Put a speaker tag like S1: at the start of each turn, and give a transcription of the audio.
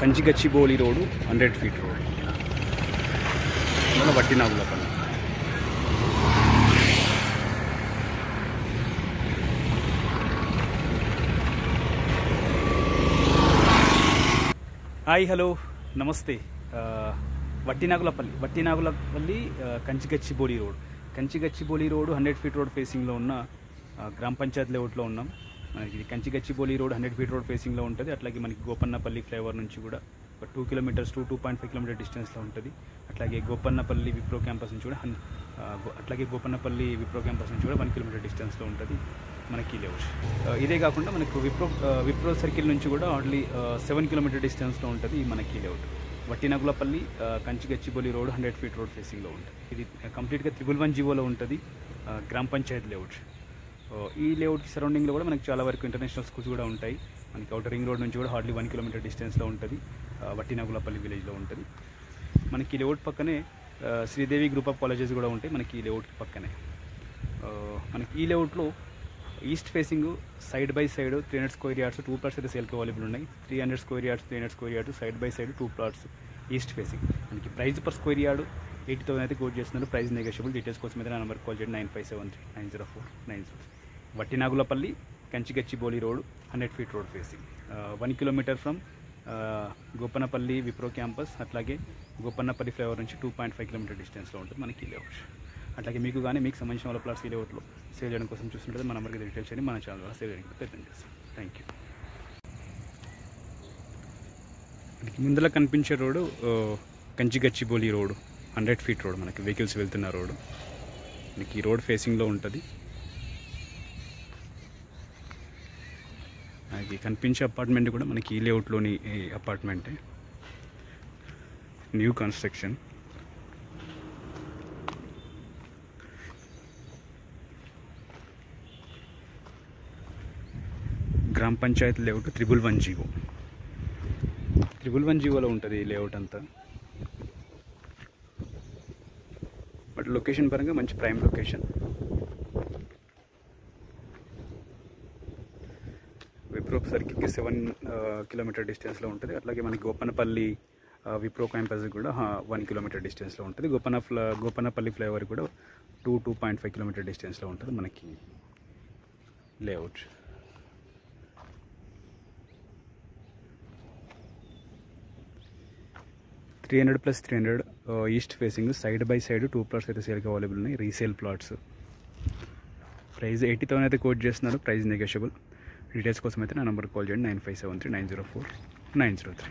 S1: కంచిగచ్చిబౌలి road 100 feet road మన Vattinagulapally. Hi, hello, నమస్తే. Vattinagulapally Kanchigachibowli road 100 feet road ఫేసింగ్లో ఉన్న గ్రామ పంచాయత్ లేఅవుట్లో ఉన్నాం. మనకి కంచిగచ్చిబౌలి రోడ్ 100 ఫీట్ రోడ్ ఫేసింగ్లో ఉంటుంది. అట్లాగే మనకి గోపన్నపల్లి ఫ్లైఓవర్ నుంచి కూడా ఒక 2 కిలోమీటర్స్ 2.5 కిలోమీటర్ డిస్టెన్స్లో ఉంటుంది. అట్లాగే గోపన్నపల్లి విప్రో క్యాంపస్ నుంచి కూడా 1 కిలోమీటర్ డిస్టెన్స్లో ఉంటుంది మనకి లేఅవుట్. ఇదే కాకుండా మనకు విప్రో సర్కిల్ నుంచి కూడా ఓన్లీ 7 కిలోమీటర్ డిస్టెన్స్లో ఉంటుంది మనకి layout. Vattinagulapalli Kanchigachibowli road 100 feet road ఫేసింగ్లో ఉంటుంది. ఇది కంప్లీట్గా 111 జీవోలో ఉంటుంది గ్రామ పంచాయత్ లేఅవుట్. ఈ లేఅవుట్కి సరౌండింగ్లో కూడా మనకి చాలా వరకు ఇంటర్నేషనల్ స్కూల్స్ కూడా ఉంటాయి. మనకి అవుటర్ రింగ్ రోడ్ నుంచి కూడా హార్డ్లీ 1 కిలోమీటర్ డిస్టెన్స్లో ఉంటుంది. వట్టినాగులపల్లి విలేజ్లో ఉంటుంది. మనకి లేఅవుట్ పక్కనే శ్రీదేవి గ్రూప్ ఆఫ్ కాలేజెస్ కూడా ఉంటాయి మనకి ఈ లేఅవుట్ పక్కనే. మనకి ఈ లేఅవుట్లో east facing side by side 300 square yards 2 plots అయితే సేల్కి అవైలబుల్ ఉన్నాయి. 300 square yards side by side 2 plots east facing. మనకి ప్రైస్ పర్ స్క్వేర్ యార్డ్ 80,000 అయితే కోట్ చేస్తున్నారు. Price negotiable. డీటెయిల్స్ కోసం అయితే నా నెంబర్ కాల్ చేయండి 9573904903. Vattinagulapalli Kanchigachibowli road 100 feet road facing 1 kilometre from Gopanpally Wipro campus. అట్లాగే గోపన్నపల్లి ఫ్లైఓవర్ నుంచి 2.5 కిలోమీటర్ డిస్టెన్స్లో ఉంటుంది మనకి లేఅవుట్. అట్లాగే మీకు సంబంధించిన వాళ్ళ ప్లాట్స్ ఈ లేఅవుట్లో సేల్ చేయడం కోసం చూస్తుంటే మన నెంబర్కి డీటెయిల్స్ చేయండి. మన ఛానల్ ద్వారా సేల్ చేయడానికి ప్రయత్నం చేస్తాం. Thank you. మనకి ముందర కనిపించే రోడ్డు కంచిగచ్చిబౌలి రోడ్ 100 ఫీట్ రోడ్. మనకి వెహికల్స్ వెళ్తున్న రోడ్. మనకి ఈ రోడ్ ఫేసింగ్లో ఉంటుంది. మనకి కనిపించే అపార్ట్మెంట్ కూడా మనకి ఈ లేఅవుట్లోని అపార్ట్మెంటే. New construction. గ్రామ పంచాయత్ లేఅవుట్ 111 జీవోలో ఉంటుంది ఈ లేఅవుట్ అంతా. బట్ లొకేషన్ పరంగా మంచి ప్రైమ్ లొకేషన్. విప్రో సర్కిల్కి 7 కిలోమీటర్ డిస్టెన్స్లో ఉంటుంది. అట్లాగే మనకి గోపన్నపల్లి విప్రో క్యాంపస్ కూడా 1 కిలోమీటర్ డిస్టెన్స్లో ఉంటుంది. గోపన్నపల్లి ఫ్లైఓవర్ కూడా 2.5 కిలోమీటర్ డిస్టెన్స్లో ఉంటుంది మనకి layout. +300 east facing side by side 2 plots అయితే సేల్కి అవైలబుల్ ఉన్నాయి. Resale plots. ప్రైస్ 80,000 అయితే కోట్ చేస్తున్నారు. Price negotiable. డీటెయిల్స్ కోసం అయితే నా నెంబర్కి కాల్ చేయండి 9573904903.